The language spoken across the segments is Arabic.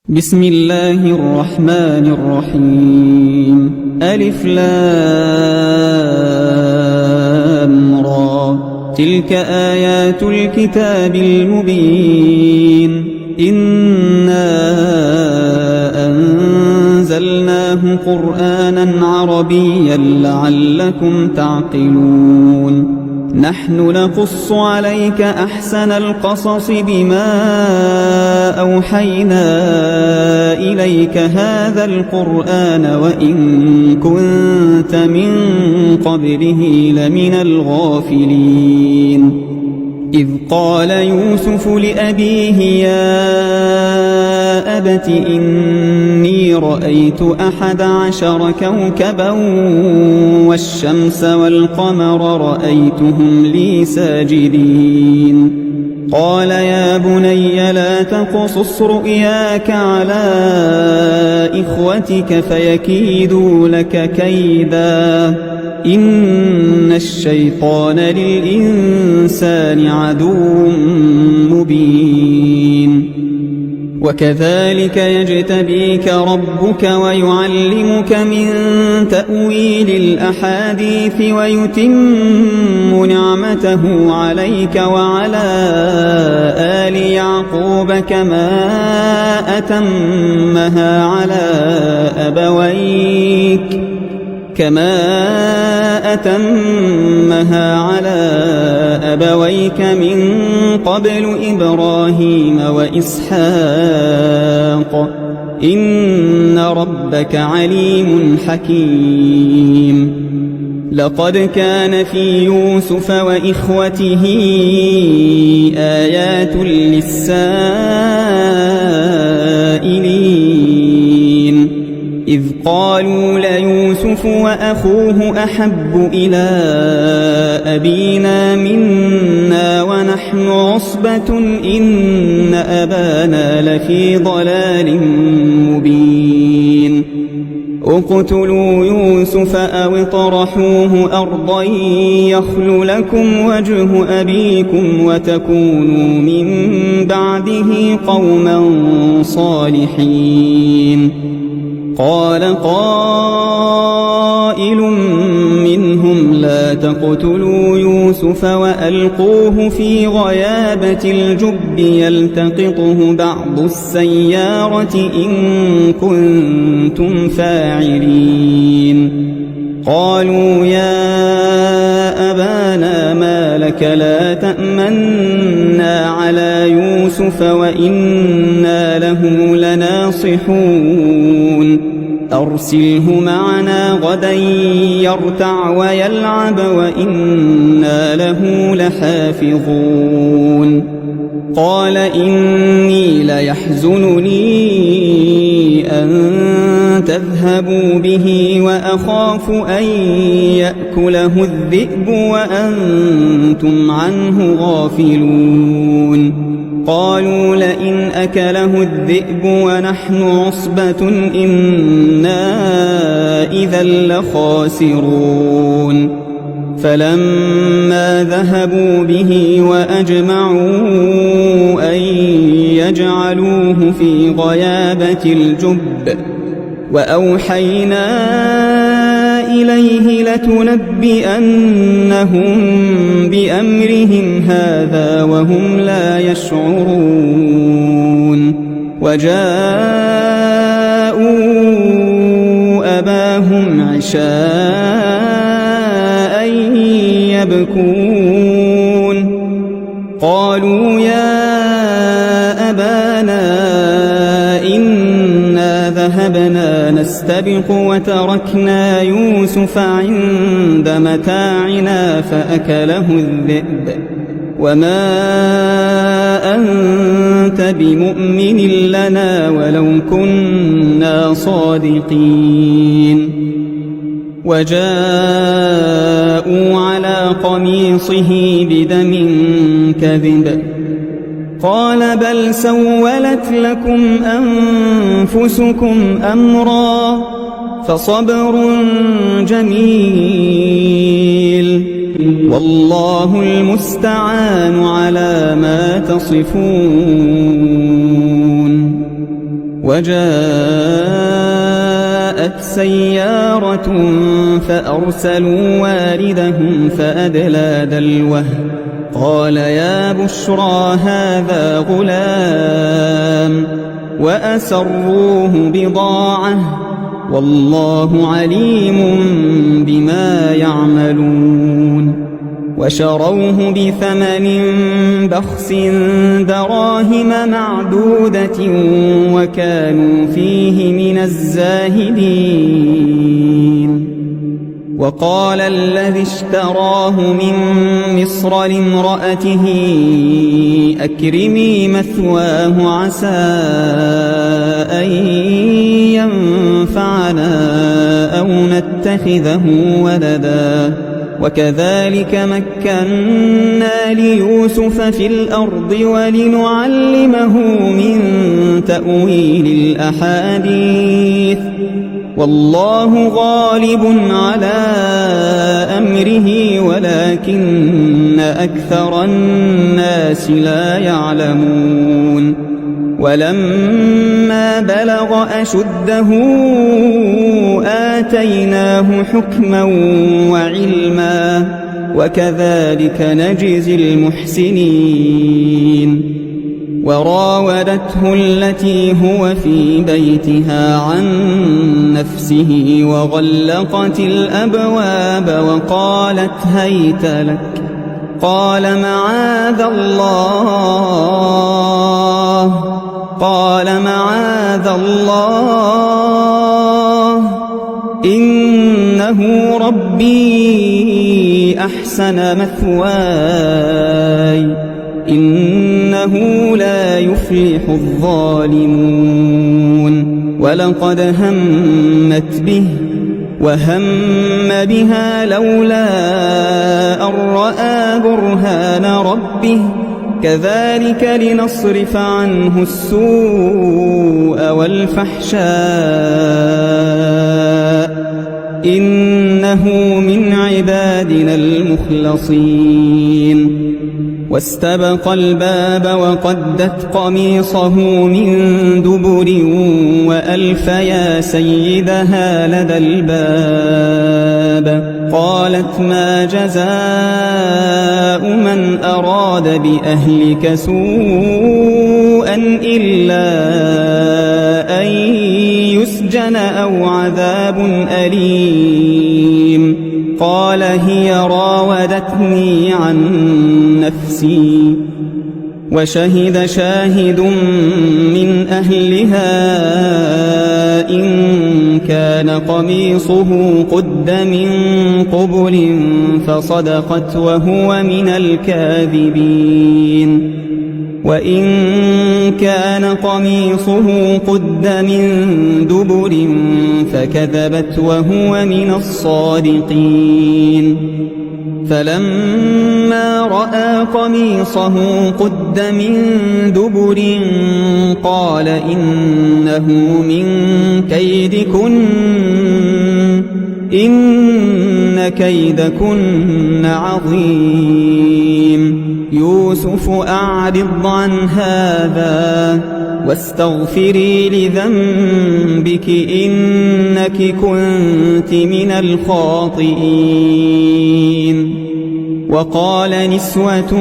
بسم الله الرحمن الرحيم ألف لام را تلك آيات الكتاب المبين إنا أنزلناه قرآنا عربيا لعلكم تعقلون نحن نقص عليك أحسن القصص بما أوحينا إليك هذا القرآن وإن كنت من قبله لمن الغافلين إذ قال يوسف لأبيه يا أبت إني رأيت 11 كوكبا والشمس والقمر رأيتهم لي ساجدين قال يا بني لا تقصص رؤياك على إخوتك فيكيدوا لك كيدا إن الشيطان للإنسان عدو مبين وكذلك يجتبيك ربك ويعلمك من تأويل الأحاديث ويتم نعمته عليك وعلى آل يعقوب كما أتمها على أبويك من قبل إبراهيم وإسحاق إن ربك عليم حكيم لقد كان في يوسف وإخوته آيات للسائلين إذ قالوا ليوسف وأخوه أحب إلى أبينا منا ونحن عصبة إن أبانا لفي ضلال مبين اقتلوا يوسف أو اطرحوه أرضا يخل لكم وجه أبيكم وتكونوا من بعده قوما صالحين قال قائل منهم لا تقتلوا يوسف وألقوه في غيابة الجب يلتقطه بعض السيارة إن كنتم فاعلين قالوا يا أبانا ما لك لا تأمنا على يوسف وإنا له لناصحون أرسله معنا غدا يرتع ويلعب وإنا له لحافظون قال إني ليحزنني أن تذهبوا به وأخاف أن يأكله الذئب وأنتم عنه غافلون قالوا لئن أكله الذئب ونحن عصبة إنا إذا لخاسرون فلما ذهبوا به وأجمعوا أن يجعلوه في غيابة الجب وأوحينا إليه لتنبئنهم بأمرهم هذا وهم لا يشعرون وجاءوا أباهم عشاء يبكون قالوا يا أبانا إنا ذهبنا نستبق وتركنا يوسف عند متاعنا فأكله الذئب وما أنت بمؤمن لنا ولو كنا صادقين وجاءوا على قميصه بدم كذب قال بل سولت لكم أنفسكم أمرا فصبر جميل والله المستعان على ما تصفون وجاءت سيارة فأرسلوا واردهم فأدلى دلوه قال يا بشرى هذا غلام وأسروه بضاعة والله عليم بما يعملون وشروه بثمن بخس دراهم معدودة وكانوا فيه من الزاهدين وقال الذي اشتراه من مصر لامرأته أكرمي مثواه عسى أن ينفعنا أو نتخذه ولدا وكذلك مكنا ليوسف في الأرض ولنعلمه من تأويل الأحاديث والله غالب على أمره ولكن أكثر الناس لا يعلمون ولما بلغ أشده آتيناه حكما وعلما وكذلك نجزي المحسنين وراودته التي هو في بيتها عن نفسه وغلقت الأبواب وقالت هيت لك قال معاذ الله إنه ربي أحسن مثواي إنه لا يفلح الظالمون ولقد همت به وهم بها لولا أن رأى برهان ربه كذلك لنصرف عنه السوء والفحشاء إنه من عبادنا المخلصين واستبق الباب وقدت قميصه من دبر وألف يا سيدها لدى الباب قالت ما جزاء من أراد بأهلك سوءا إلا أن يسجن أو عذاب أليم قال هي راودتني عن نفسي وشهد شاهد من أهلها إن كان قميصه قد من قبل فصدقت وهو من الكاذبين وإن كان قميصه قد من دبر فكذبت وهو من الصادقين فلما رأى قميصه قد من دبر قال إنه من كيدكن إن كيدكن عظيم يوسف أعرض عن هذا واستغفري لذنبك إنك كنت من الخاطئين وقال نسوة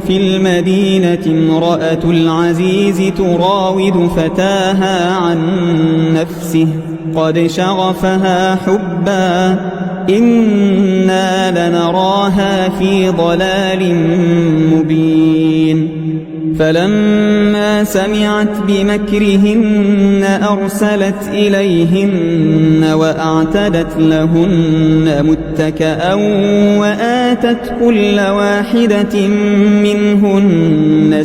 في المدينة امرأة العزيز تراود فتاها عن نفسه قد شغفها حبا إنا لنراها في ضلال مبين فلما سمعت بمكرهن أرسلت إليهن وأعتدت لهن متكأ وآتت كل واحدة منهن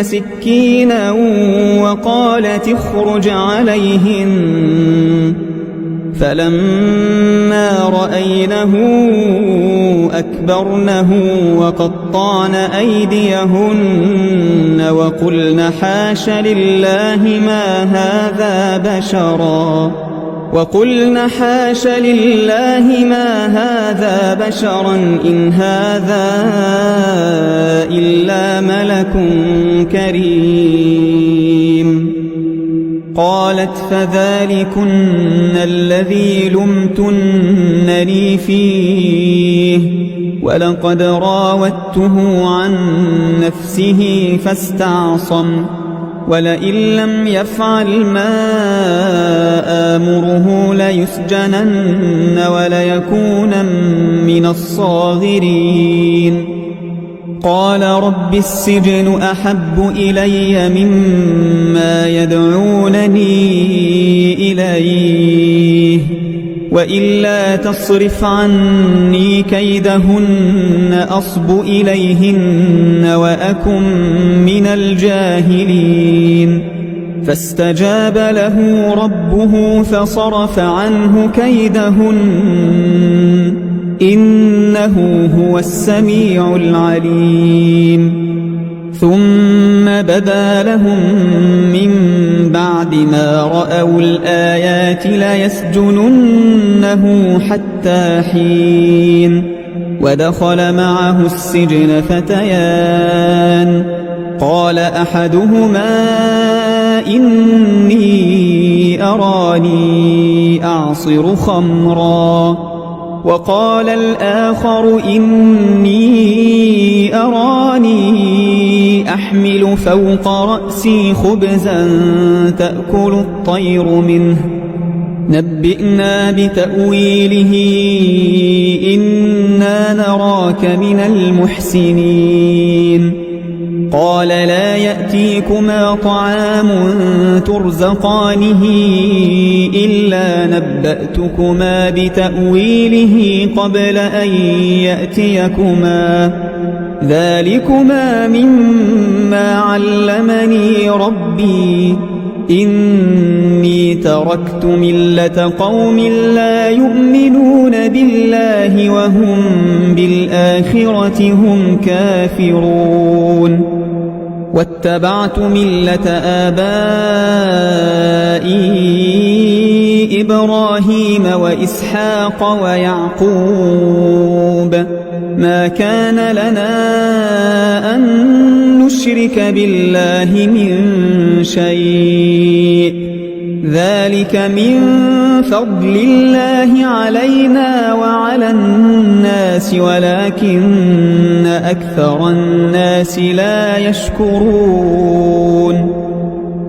سكينا وقالت اخرج عليهن فلما رأينه أكبرنه وقطعن أيديهن وقلن حاش لله ما هذا بشرا إن هذا إلا ملك كريم. قالت فذلكن الذي لمتنني فيه ولقد راودته عن نفسه فاستعصم ولئن لم يفعل ما آمره ليسجنن وليكونن من الصاغرين. قال رب السجن أحب إلي مما يدعونني إليه وإلا تصرف عني كيدهن أصب إليهن وأكن من الجاهلين. فاستجاب له ربه فصرف عنه كيدهن إنه هو السميع العليم. ثم بدا لهم من بعد ما رأوا الآيات ليسجننه حتى حين. ودخل معه السجن فتيان قال أحدهما إني أراني أعصر خمرا وقال الآخر إني أراني أحمل فوق رأسي خبزا تأكل الطير منه نبئنا بتأويله إنا نراك من المحسنين. قال لا يأتيكما طعام ترزقانه إلا نبأتكما بتأويله قبل أن يأتيكما ذلكما مما علمني ربي إني تركت ملة قوم لا يؤمنون بالله وهم بالآخرة هم كافرون. واتبعت ملة آبائي إبراهيم وإسحاق ويعقوب ما كان لنا أن نشرك بالله من شيء ذلك من فضل الله علينا وعلى الناس ولكن أكثر الناس لا يشكرون.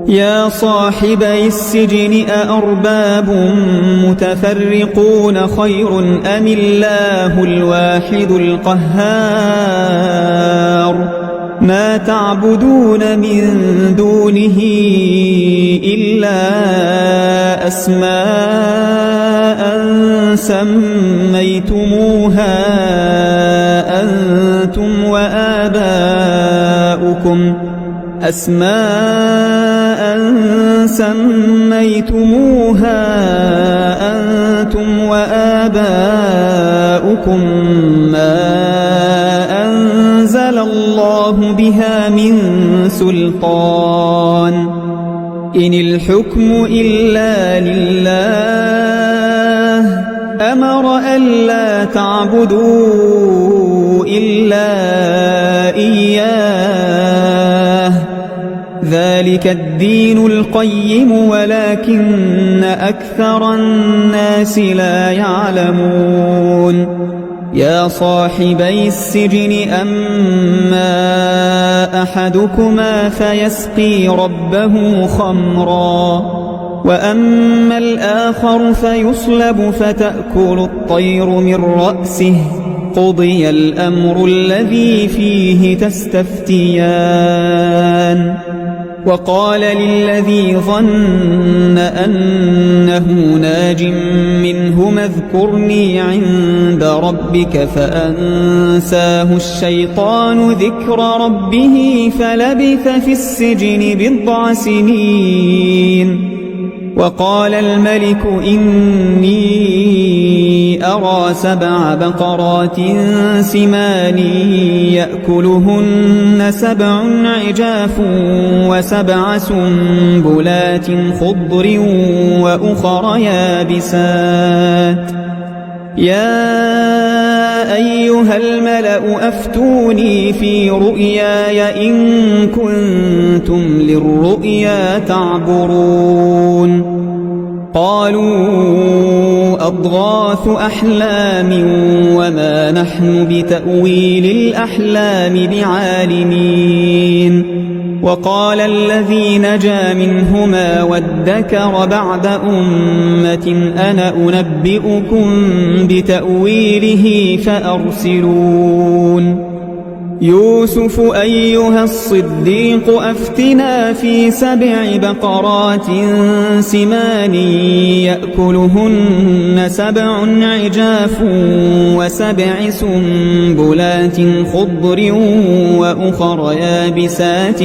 يا صاحبي السجن أأرباب متفرقون خير أم الله الواحد القهار ما تعبدون من دونه إلا أسماء سميتموها أنتم وآباؤكم ما أنزل الله بها من سلطان إن الحكم إلا لله أمر ألا تعبدوا إلا إياه ذلك الدين القيم ولكن أكثر الناس لا يعلمون. يا صاحبي السجن أما أحدكما فيسقي ربه خمرا وأما الآخر فيصلب فتأكل الطير من رأسه قضي الأمر الذي فيه تستفتيان. وقال للذي ظن أنه ناج منهما اذكرني عند ربك فأنساه الشيطان ذكر ربه فلبث في السجن بضع سنين. وقال الملك إني أرى 7 بقرات سمان يأكلهن 7 عجاف و7 سنبلات خضر وأخر يابسات يا أيها الملأ أفتوني في رؤياي إن كنتم للرؤيا تعبرون قالوا أضغاث أحلام وما نحن بتأويل الأحلام بعالمين وقال الذي نجا منهما وادكر بعد أمة أنا أنبئكم بتأويله فأرسلون يوسف أيها الصديق أفتنا في 7 بقرات سمان يأكلهن 7 عجاف و7 سنبلات خضر وأخر يابسات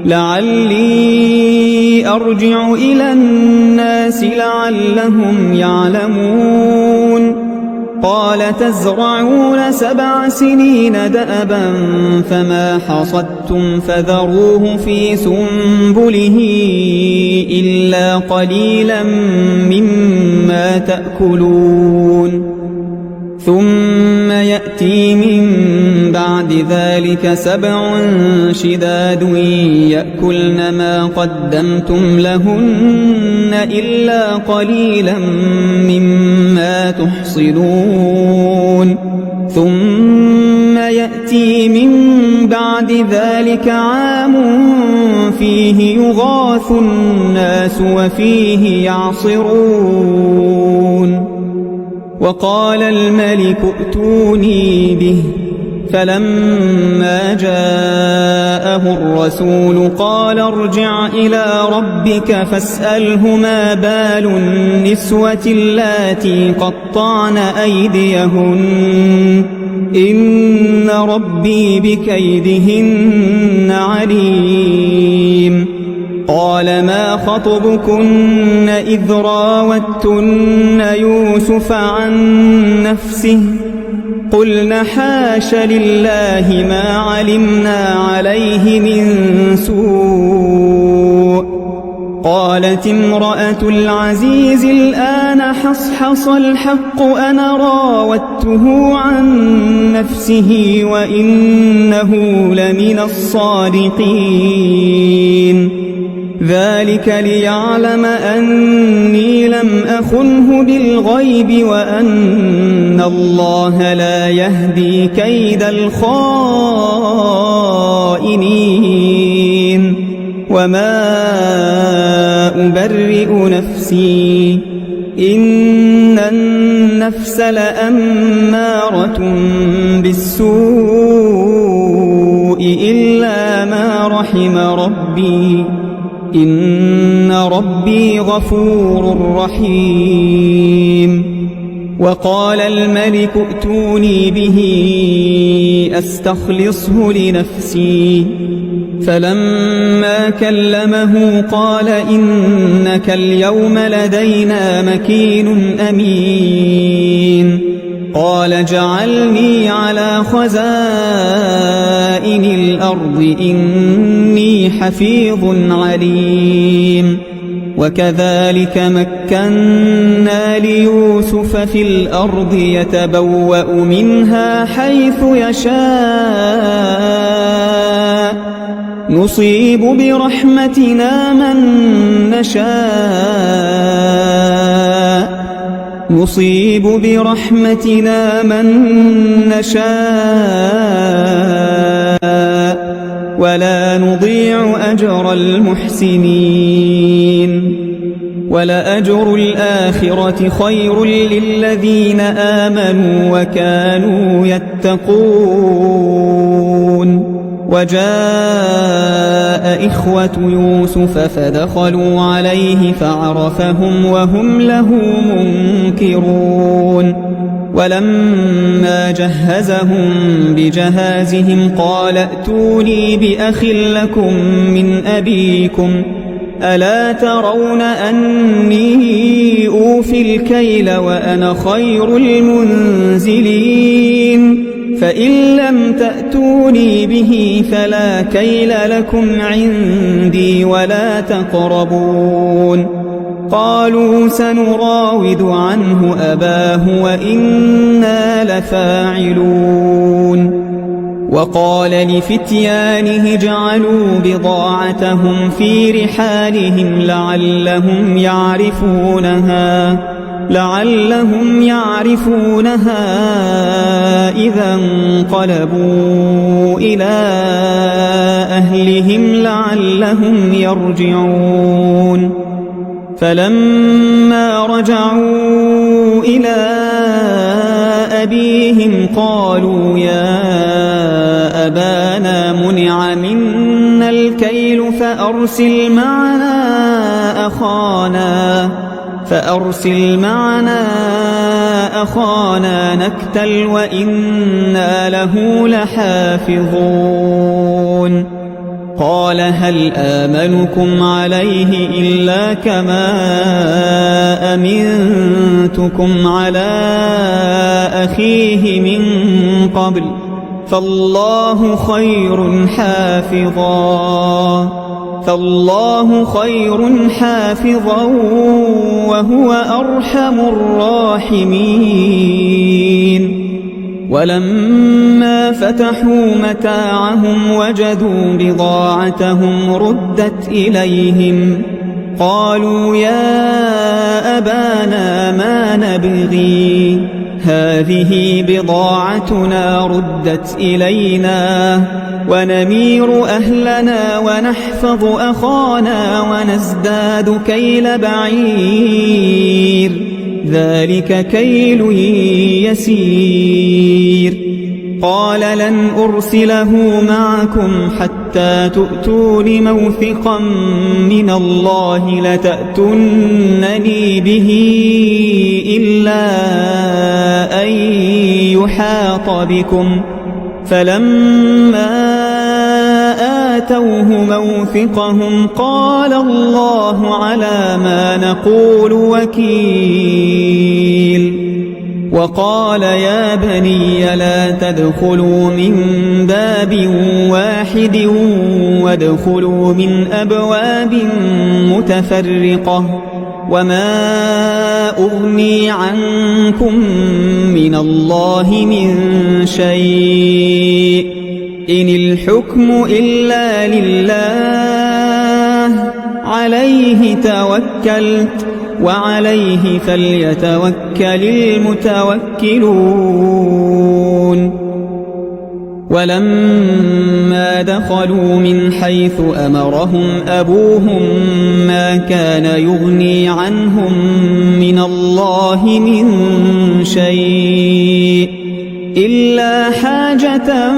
لعلي أرجع إلى الناس لعلهم يعلمون قال تزرعون 7 سنين دأبا فما حصدتم فذروه في سنبله إلا قليلا مما تأكلون ثم يأتي من بعد ذلك 7 شداد يأكلن ما قدمتم لهن إلا قليلا مما تحصنون ثم يأتي من بعد ذلك عام فيه يغاث الناس وفيه يعصرون وقال الملك ائتوني به فلما جاءه الرسول قال ارجع إلى ربك فاسأله ما بال النسوة اللاتي قطعن أيديهن إن ربي بكيدهن عليم قال ما خطبكن إذ راوتن يوسف عن نفسه قلنا حاش لله ما علمنا عليه من سوء قالت امرأة العزيز الآن حصحص الحق أنا راودته عن نفسه وإنه لمن الصادقين ذلك ليعلم أني لم أخنه بالغيب وأن الله لا يهدي كيد الخائنين وما أبرئ نفسي إن النفس لأمارة بالسوء إلا ما رحم ربي إن ربي غفور رحيم وقال الملك ائتوني به أستخلصه لنفسي فلما كلمه قال إنك اليوم لدينا مكين أمين قال اجعلني على خزائن الأرض إني حفيظ عليم وكذلك مكنا ليوسف في الأرض يتبوأ منها حيث يشاء نصيب برحمتنا من نشاء ولا نضيع أجر المحسنين ولأجر الآخرة خير للذين آمنوا وكانوا يتقون وجاء إخوة يوسف فدخلوا عليه فعرفهم وهم له منكرون ولما جهزهم بجهازهم قال ائتوني بأخ لكم من أبيكم ألا ترون أني أوفي الكيل وأنا خير المنزلين فإن لم تأتوني به فلا كيل لكم عندي ولا تقربون قالوا سنراود عنه أباه وإنا لفاعلون وقال لفتيانه اجعلوا بضاعتهم في رحالهم لعلهم يعرفونها إذا انقلبوا إلى أهلهم لعلهم يرجعون فلما رجعوا إلى أبيهم قالوا يا أبانا منع منا الكيل فأرسل معنا أخانا نكتل وإنا له لحافظون قال هل آمنكم عليه إلا كما أمنتكم على أخيه من قبل فالله خير حافظا وهو أرحم الراحمين ولما فتحوا متاعهم وجدوا بضاعتهم ردت إليهم قالوا يا أبانا ما نبغي هذه بضاعتنا ردت إلينا ونمير أهلنا ونحفظ أخانا ونزداد كيل بعير ذلك كيل يسير قال لن أرسله معكم حتى تؤتون موثقا من الله لتأتونني به إلا أن يحاط بكم فلما آتوه موثقهم قال الله على ما نقول وكيل وقال يا بني لا تدخلوا من باب واحد وادخلوا من أبواب متفرقة وما أغني عنكم من الله من شيء إن الحكم إلا لله عليه توكلت وعليه فليتوكل المتوكلون ولما دخلوا من حيث أمرهم أبوهم ما كان يغني عنهم من الله من شيء إلا حاجة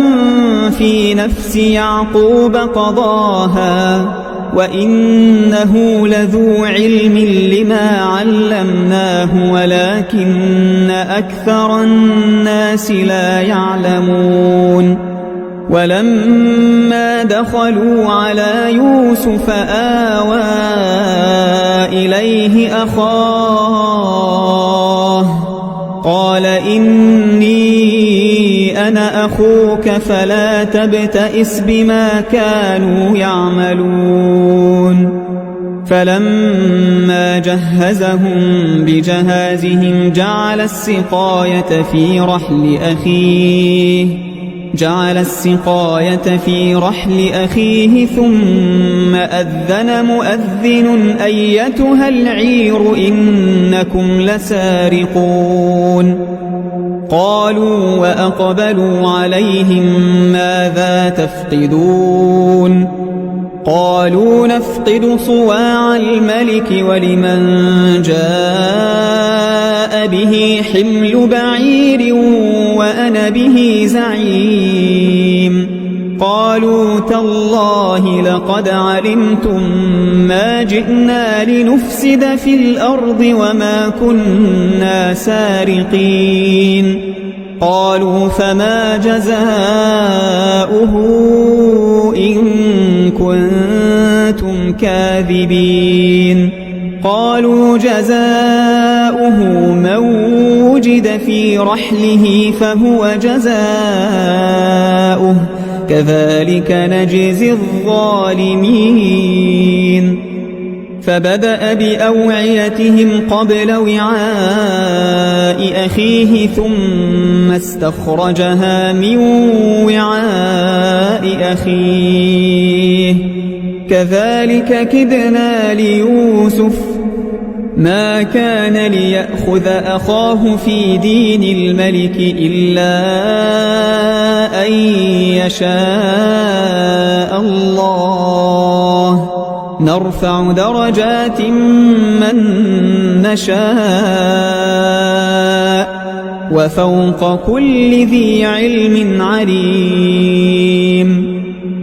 في نفس يعقوب قضاها وإنه لذو علم لما علمناه ولكن أكثر الناس لا يعلمون ولما دخلوا على يوسف آوى إليه أخاه قال إني أنا أخوك فلا تبتئس بما كانوا يعملون فلما جهزهم بجهازهم جعل السقاية في رحل أخيه ثم أذن مؤذن أيتها العير إنكم لسارقون قالوا وأقبلوا عليهم ماذا تفقدون قالوا نفقد صواع الملك ولمن جاء به حمل بعير وأنا به زعيم قالوا تالله لقد علمتم ما جئنا لنفسد في الأرض وما كنا سارقين قالوا فما جزاؤه إن كنتم كاذبين قالوا جزاؤه من وجد في رحله فهو جزاؤه كذلك نجزي الظالمين فبدأ بأوعيتهم قبل وعاء أخيه ثم استخرجها من وعاء أخيه كذلك كدنا ليوسف ما كان ليأخذ أخاه في دين الملك إلا أن يشاء الله نرفع درجات من نشاء وفوق كل ذي علم عليم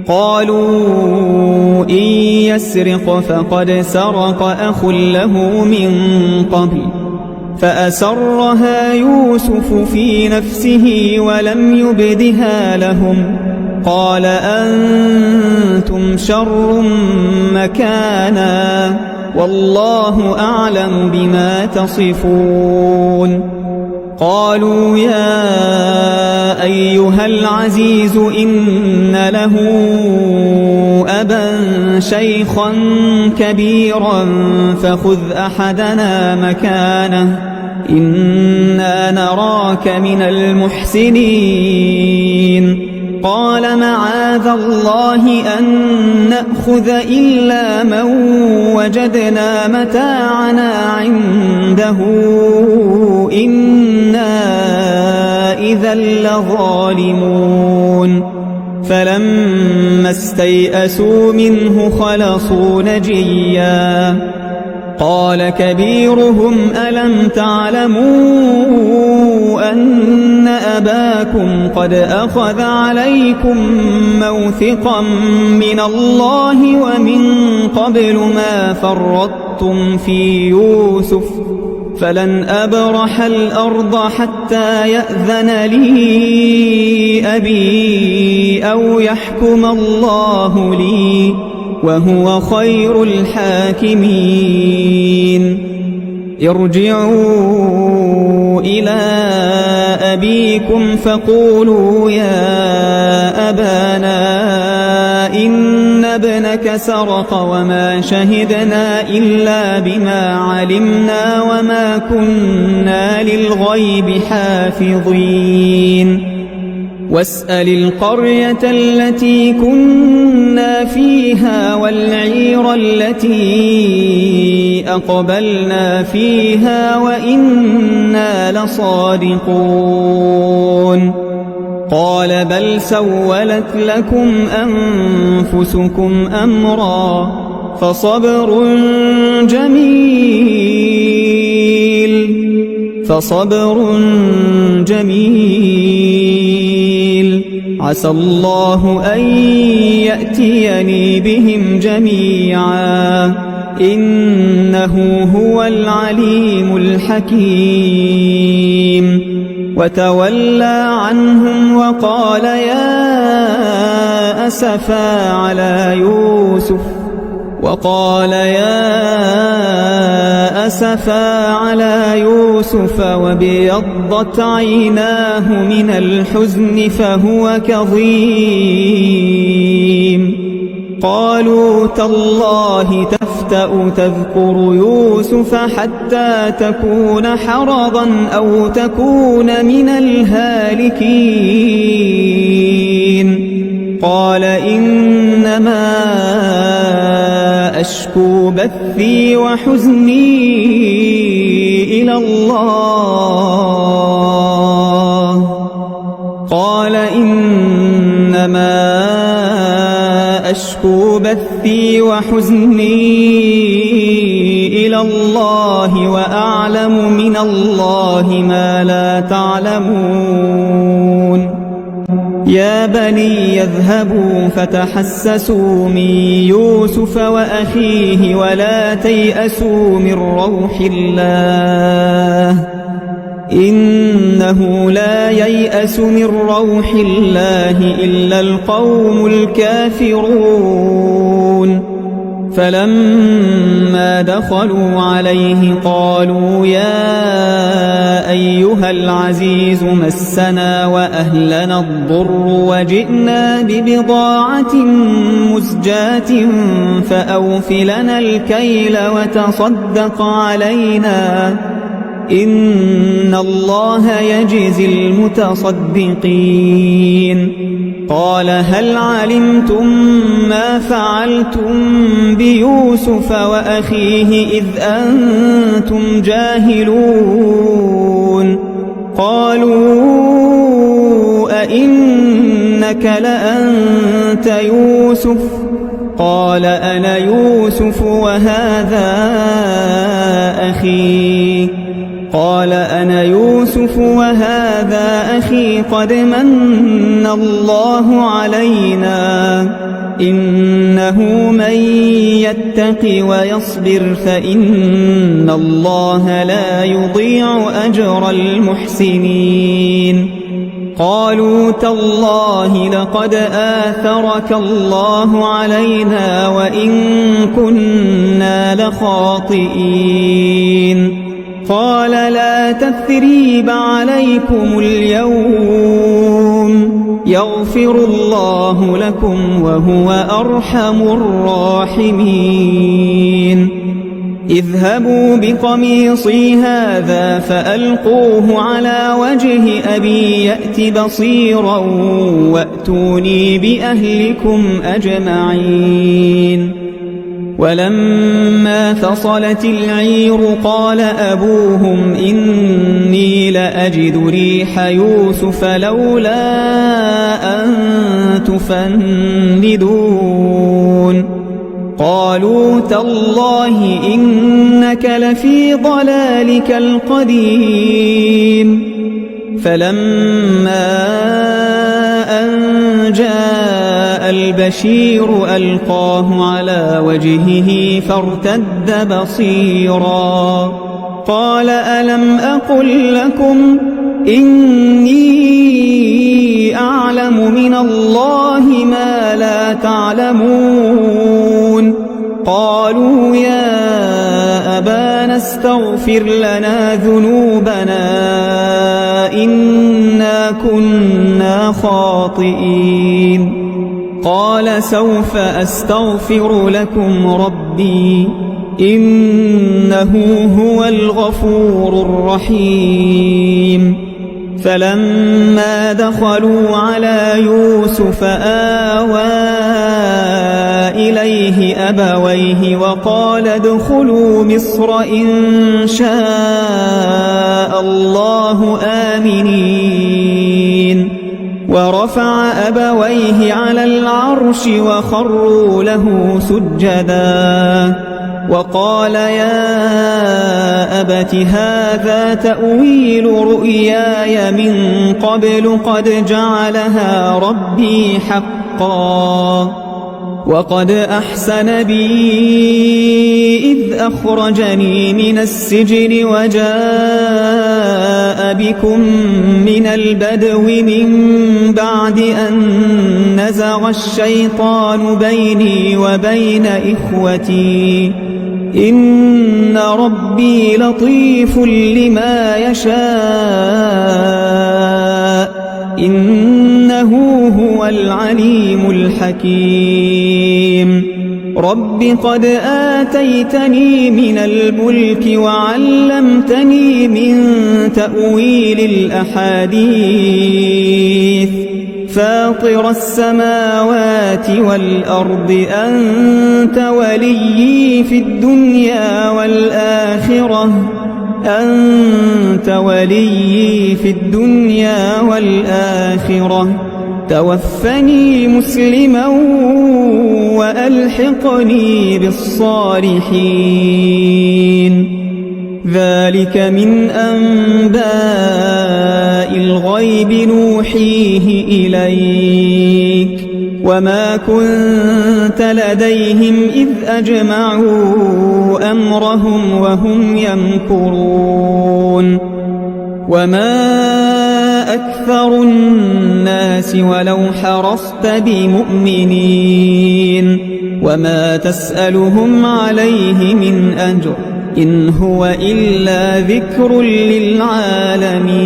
قالوا إن يسرق فقد سرق أخ له من قبل فأسرها يوسف في نفسه ولم يبدها لهم قال أنتم شر مكانا والله أعلم بما تصفون قالوا يا أيها العزيز إن له أبا شيخا كبيرا فخذ أحدنا مكانه إنا نراك من المحسنين قال معاذ الله أن نأخذ إلا من وجدنا متاعنا عنده إنا إذا لظالمون فلما استيئسوا منه خلصوا نجيا قال كبيرهم ألم تعلموا أن أباكم قد أخذ عليكم موثقا من الله ومن قبل ما فرطتم في يوسف فلن أبرح الأرض حتى يأذن لي أبي أو يحكم الله لي وهو خير الحاكمين ارجعوا إلى أبيكم فقولوا يا أبانا إن ابنك سرق وما شهدنا إلا بما علمنا وما كنا للغيب حافظين واسأل القرية التي كنا فيها والعير التي أقبلنا فيها وإنا لصادقون قال بل سولت لكم أنفسكم أمرا فصبر جميل عسى الله أن يأتيني بهم جميعا إنه هو العليم الحكيم وتولى عنهم وقال يا أسفا على يوسف وابيضت عيناه من الحزن فهو كظيم قالوا تالله تفتأ تذكر يوسف حتى تكون حرضا أو تكون من الهالكين قال إنما أشكو بثي وحزني إلى الله وأعلم من الله ما لا تعلمون يا بني يذهبوا فتحسسوا من يوسف وأخيه ولا تيأسوا من روح الله إنه لا ييأس من روح الله إلا القوم الكافرون فلما دخلوا عليه قالوا يا أيها العزيز مسنا وأهلنا الضر وجئنا ببضاعة مزجاة فأوف لنا الكيل وتصدق علينا إن الله يجزي المتصدقين قال هل علمتم ما فعلتم بيوسف وأخيه إذ أنتم جاهلون قالوا أئنك لأنت يوسف قال أنا يوسف وهذا أخي قال أنا يوسف وهذا أخي قد من الله علينا إنه من يتق ويصبر فإن الله لا يضيع أجر المحسنين قالوا تالله لقد آثرك الله علينا وإن كنا لخاطئين قال لا تثريب عليكم اليوم يغفر الله لكم وهو أرحم الراحمين اذهبوا بقميصي هذا فألقوه على وجه أبي يأت بصيرا وأتوني بأهلكم أجمعين ولما فصلت العير قال أبوهم إني لأجد ريح يوسف لولا أن تفندون قالوا تالله إنك لفي ضلالك القديم فلما أن جاء البشير ألقاه على وجهه فارتد بصيرا قال ألم أقل لكم إني أعلم من الله ما لا تعلمون قالوا يا أبانا استغفر لنا ذنوبنا إنا كنا خاطئين قال سوف أستغفر لكم ربي إنه هو الغفور الرحيم فلما دخلوا على يوسف آوى إليه أبويه وقال ادخلوا مصر إن شاء الله آمنين ورفع أبويه على العرش وخروا له سجدا وقال يا أبت هذا تأويل رؤياي من قبل قد جعلها ربي حقا وقد أحسن بي إذ أخرجني من السجن وجاء بكم من البدو من بعد أن نزغ الشيطان بيني وبين إخوتي إن ربي لطيف لما يشاء إنه هو العليم الحكيم رب قد آتيتني من الملك وعلمتني من تأويل الأحاديث فاطر السماوات والأرض أنت وليي في الدنيا والآخرة أنت وليي في الدنيا والآخرة توفني مسلما وألحقني بالصالحين ذلك من أنباء الغيب نوحيه إليك وما كنت لديهم إذ أجمعوا أمرهم وهم يمكرون وما أكثر الناس ولو حرصت بمؤمنين وما تسألهم عليه من أجر إن هو إلا ذكر للعالمين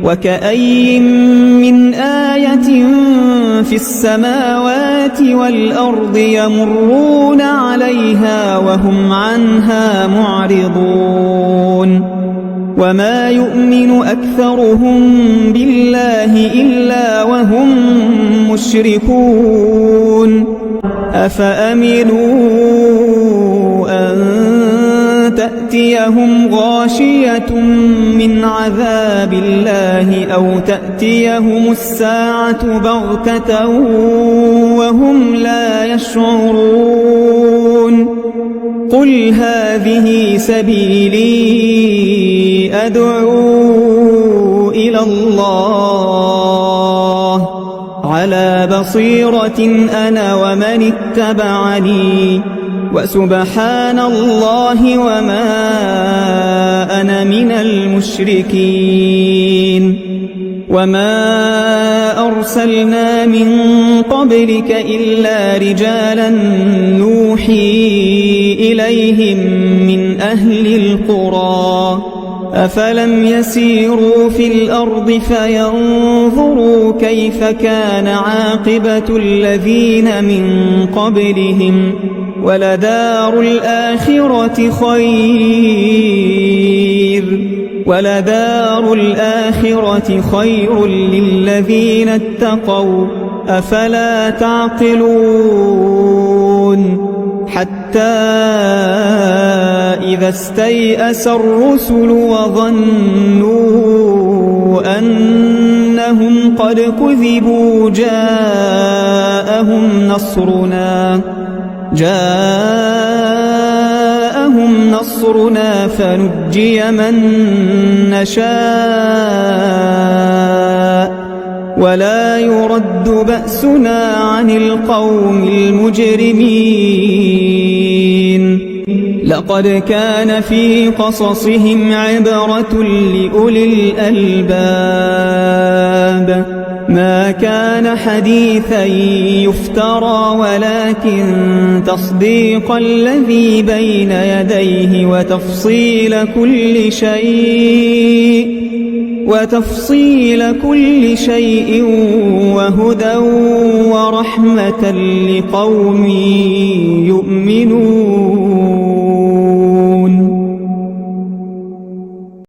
وكأي من آية في السماوات والأرض يمرون عليها وهم عنها معرضون وما يؤمن أكثرهم بالله إلا وهم مشركون أفأمنوا أن تأتيهم غاشية من عذاب الله أو تأتيهم الساعة بغتة وهم لا يشعرون قل هذه سبيلي أدعو إلى الله على بصيرة أنا ومن اتبعني وسبحان الله وما أنا من المشركين وما أرسلنا من قبلك إلا رجالا نوحي إليهم من أهل القرى أفلم يسيروا في الأرض فينظروا كيف كان عاقبة الذين من قبلهم ولدار الآخرة خير للذين اتقوا أفلا تعقلون حتى إذا استيأس الرسل وظنوا أنهم قد كذبوا جاءهم نصرنا فنجي من نشاء ولا يرد بأسنا عن القوم المجرمين لقد كان في قصصهم عبرة لأولي الألباب ما كان حديثا يفترى ولكن تصديق الذي بين يديه وتفصيل كل شيء وهدى ورحمة لقوم يؤمنون